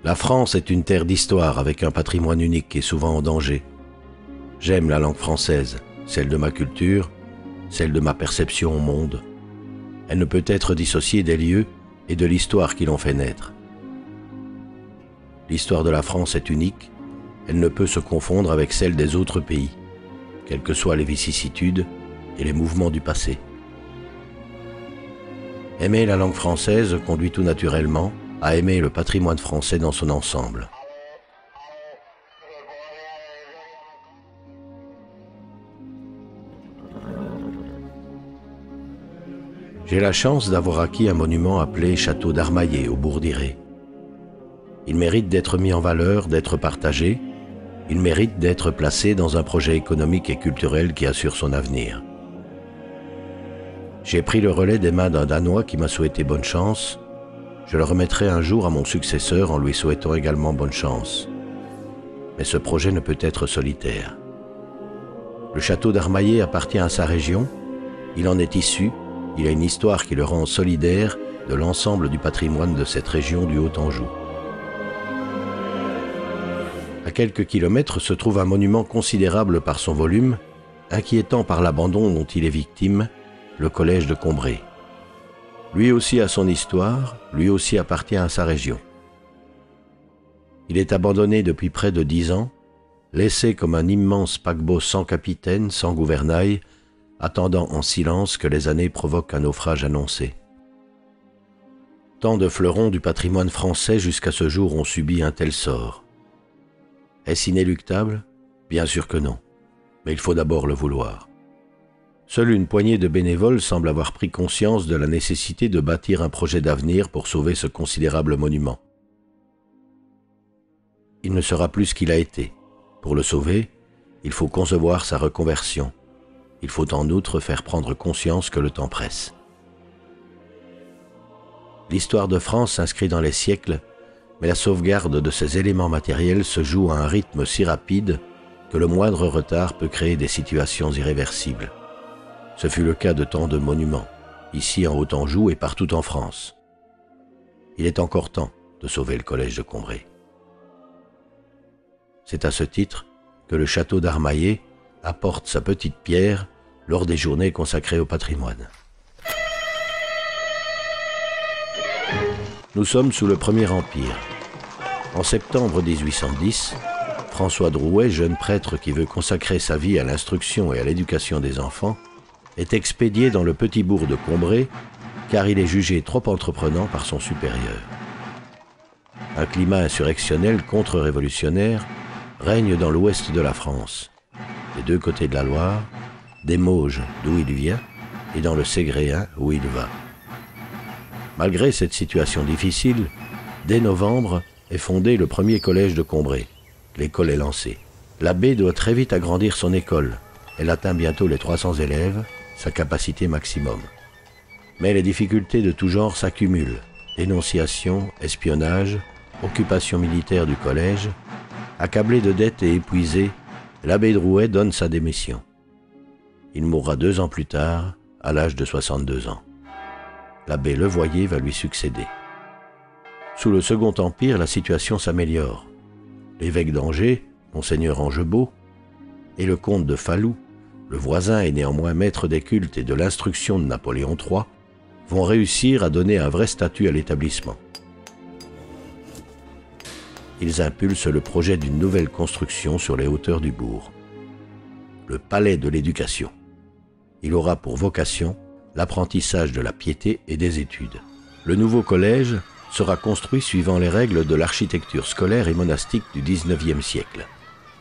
La France est une terre d'histoire avec un patrimoine unique et souvent en danger. J'aime la langue française, celle de ma culture, celle de ma perception au monde. Elle ne peut être dissociée des lieux et de l'histoire qui l'ont fait naître. L'histoire de la France est unique, elle ne peut se confondre avec celle des autres pays, quelles que soient les vicissitudes et les mouvements du passé. Aimer la langue française conduit tout naturellement à aimer le patrimoine français dans son ensemble. J'ai la chance d'avoir acquis un monument appelé Château d'Armaillé au bourg d'Iré. Il mérite d'être mis en valeur, d'être partagé. Il mérite d'être placé dans un projet économique et culturel qui assure son avenir. J'ai pris le relais des mains d'un Danois qui m'a souhaité bonne chance. Je le remettrai un jour à mon successeur en lui souhaitant également bonne chance. Mais ce projet ne peut être solitaire. Le château d'Armaillé appartient à sa région, il en est issu, il a une histoire qui le rend solidaire de l'ensemble du patrimoine de cette région du Haut-Anjou. À quelques kilomètres se trouve un monument considérable par son volume, inquiétant par l'abandon dont il est victime, le collège de Combray. Lui aussi a son histoire, lui aussi appartient à sa région. Il est abandonné depuis près de 10 ans, laissé comme un immense paquebot sans capitaine, sans gouvernail, attendant en silence que les années provoquent un naufrage annoncé. Tant de fleurons du patrimoine français jusqu'à ce jour ont subi un tel sort. Est-ce inéluctable? Bien sûr que non, mais il faut d'abord le vouloir. Seule une poignée de bénévoles semble avoir pris conscience de la nécessité de bâtir un projet d'avenir pour sauver ce considérable monument. Il ne sera plus ce qu'il a été. Pour le sauver, il faut concevoir sa reconversion. Il faut en outre faire prendre conscience que le temps presse. L'histoire de France s'inscrit dans les siècles, mais la sauvegarde de ces éléments matériels se joue à un rythme si rapide que le moindre retard peut créer des situations irréversibles. Ce fut le cas de tant de monuments, ici en Haut-Anjou et partout en France. Il est encore temps de sauver le collège de Combray. C'est à ce titre que le château d'Armaillé apporte sa petite pierre lors des journées consacrées au patrimoine. Nous sommes sous le Premier Empire. En septembre 1810, François Drouet, jeune prêtre qui veut consacrer sa vie à l'instruction et à l'éducation des enfants, est expédié dans le petit bourg de Combray car il est jugé trop entreprenant par son supérieur. Un climat insurrectionnel contre-révolutionnaire règne dans l'ouest de la France, des deux côtés de la Loire, des Mauges d'où il vient et dans le Ségréen où il va. Malgré cette situation difficile, dès novembre est fondé le premier collège de Combray. L'école est lancée. L'abbé doit très vite agrandir son école. Elle atteint bientôt les 300 élèves, sa capacité maximum. Mais les difficultés de tout genre s'accumulent. Dénonciation, espionnage, occupation militaire du collège. Accablé de dettes et épuisé, l'abbé Drouet donne sa démission. Il mourra 2 ans plus tard, à l'âge de 62 ans. L'abbé Levoyer va lui succéder. Sous le Second Empire, la situation s'améliore. L'évêque d'Angers, Monseigneur Angebault, et le comte de Falloux, le voisin et néanmoins maître des cultes et de l'instruction de Napoléon III, vont réussir à donner un vrai statut à l'établissement. Ils impulsent le projet d'une nouvelle construction sur les hauteurs du bourg. Le palais de l'éducation. Il aura pour vocation l'apprentissage de la piété et des études. Le nouveau collège sera construit suivant les règles de l'architecture scolaire et monastique du XIXe siècle.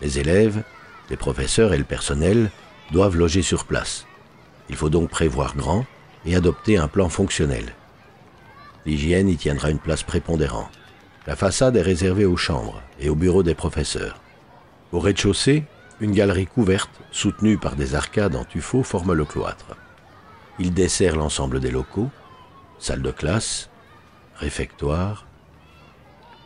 Les élèves, les professeurs et le personnel doivent loger sur place. Il faut donc prévoir grand et adopter un plan fonctionnel. L'hygiène y tiendra une place prépondérante. La façade est réservée aux chambres et aux bureaux des professeurs. Au rez-de-chaussée, une galerie couverte, soutenue par des arcades en tuffeau, forme le cloître. Il dessert l'ensemble des locaux, salles de classe, réfectoire.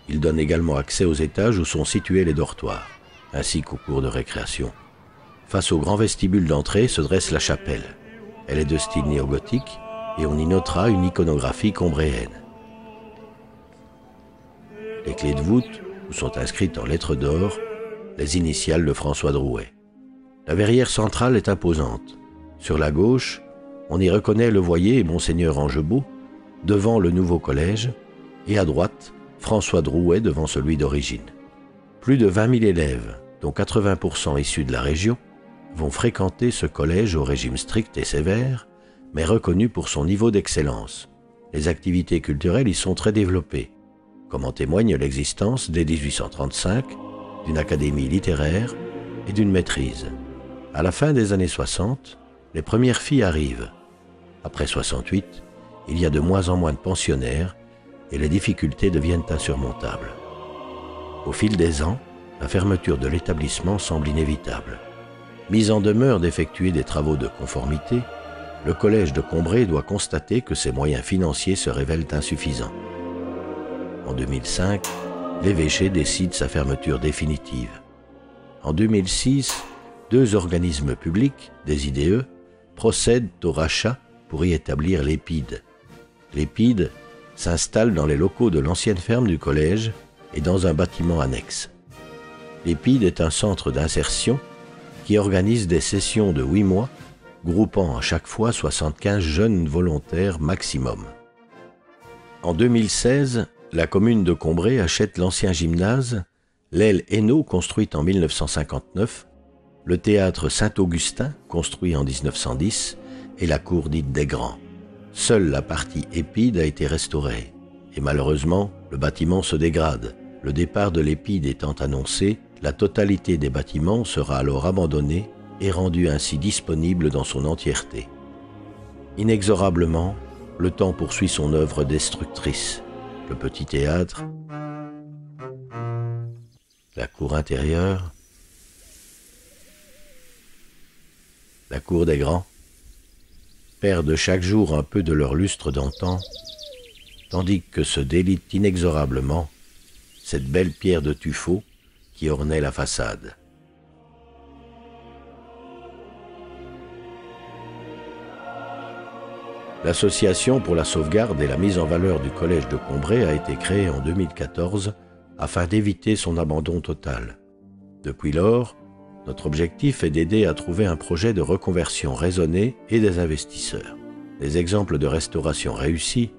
Il donne également accès aux étages où sont situés les dortoirs, ainsi qu'aux cours de récréation. Face au grand vestibule d'entrée se dresse la chapelle. Elle est de style néogothique et on y notera une iconographie combréenne. Les clés de voûte, où sont inscrites en lettres d'or les initiales de François Drouet. La verrière centrale est imposante. Sur la gauche, on y reconnaît Levoyer et Monseigneur Angebault devant le nouveau collège, et à droite, François Drouet devant celui d'origine. Plus de 20 000 élèves, dont 80% issus de la région, vont fréquenter ce collège au régime strict et sévère, mais reconnu pour son niveau d'excellence. Les activités culturelles y sont très développées, comme en témoigne l'existence, dès 1835, d'une académie littéraire et d'une maîtrise. À la fin des années 60, les premières filles arrivent. Après 68, il y a de moins en moins de pensionnaires et les difficultés deviennent insurmontables. Au fil des ans, la fermeture de l'établissement semble inévitable. Mis en demeure d'effectuer des travaux de conformité, le collège de Combray doit constater que ses moyens financiers se révèlent insuffisants. En 2005, l'évêché décide sa fermeture définitive. En 2006, 2 organismes publics, des IDE, procèdent au rachat pour y établir l'EPID. L'EPID s'installe dans les locaux de l'ancienne ferme du collège et dans un bâtiment annexe. L'EPID est un centre d'insertion qui organise des sessions de 8 mois, groupant à chaque fois 75 jeunes volontaires maximum. En 2016, la commune de Combray achète l'ancien gymnase, l'aile Hainaut construite en 1959, le théâtre Saint-Augustin construit en 1910 et la cour dite des Grands. Seule la partie EPID a été restaurée et malheureusement, le bâtiment se dégrade. Le départ de l'EPID étant annoncé, la totalité des bâtiments sera alors abandonnée et rendue ainsi disponible dans son entièreté. Inexorablement, le temps poursuit son œuvre destructrice. Le petit théâtre, la cour intérieure, la cour des Grands, perdent chaque jour un peu de leur lustre d'antan, tandis que se délite inexorablement cette belle pierre de tuffeau qui ornait la façade. L'Association pour la sauvegarde et la mise en valeur du collège de Combray a été créée en 2014 afin d'éviter son abandon total. Depuis lors, notre objectif est d'aider à trouver un projet de reconversion raisonné et des investisseurs. Les exemples de restauration réussie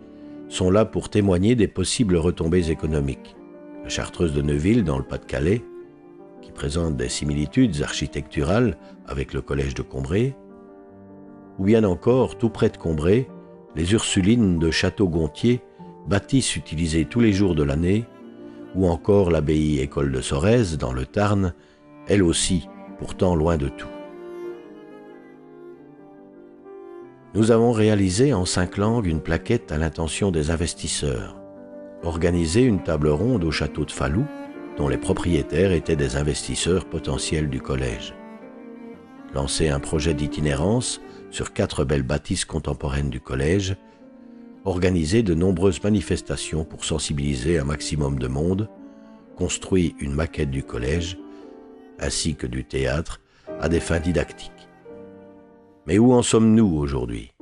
sont là pour témoigner des possibles retombées économiques. La Chartreuse de Neuville, dans le Pas-de-Calais, qui présente des similitudes architecturales avec le collège de Combray, ou bien encore, tout près de Combray, les Ursulines de Château-Gontier, bâtisse utilisée tous les jours de l'année, ou encore l'abbaye École de Sorèze dans le Tarn, elle aussi, pourtant loin de tout. Nous avons réalisé en 5 langues une plaquette à l'intention des investisseurs, organisé une table ronde au château de Falloux, dont les propriétaires étaient des investisseurs potentiels du collège, lancé un projet d'itinérance sur 4 belles bâtisses contemporaines du collège, organisé de nombreuses manifestations pour sensibiliser un maximum de monde, construit une maquette du collège, ainsi que du théâtre, à des fins didactiques. Mais où en sommes-nous aujourd'hui?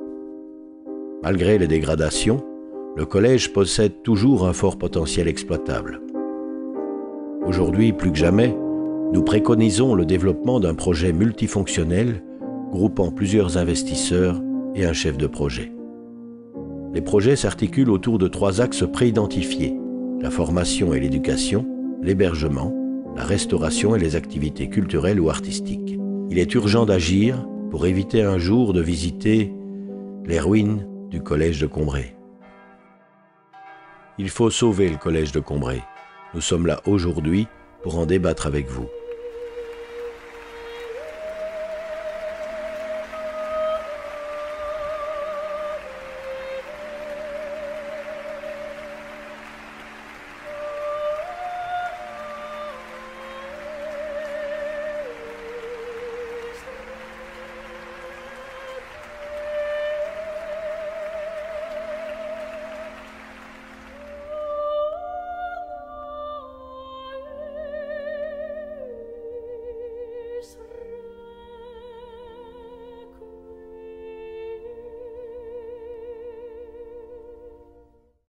Malgré les dégradations, le collège possède toujours un fort potentiel exploitable. Aujourd'hui, plus que jamais, nous préconisons le développement d'un projet multifonctionnel groupant plusieurs investisseurs et un chef de projet. Les projets s'articulent autour de 3 axes préidentifiés: la formation et l'éducation, l'hébergement, la restauration et les activités culturelles ou artistiques. Il est urgent d'agir pour éviter un jour de visiter les ruines du collège de Combray. Il faut sauver le collège de Combray. Nous sommes là aujourd'hui pour en débattre avec vous.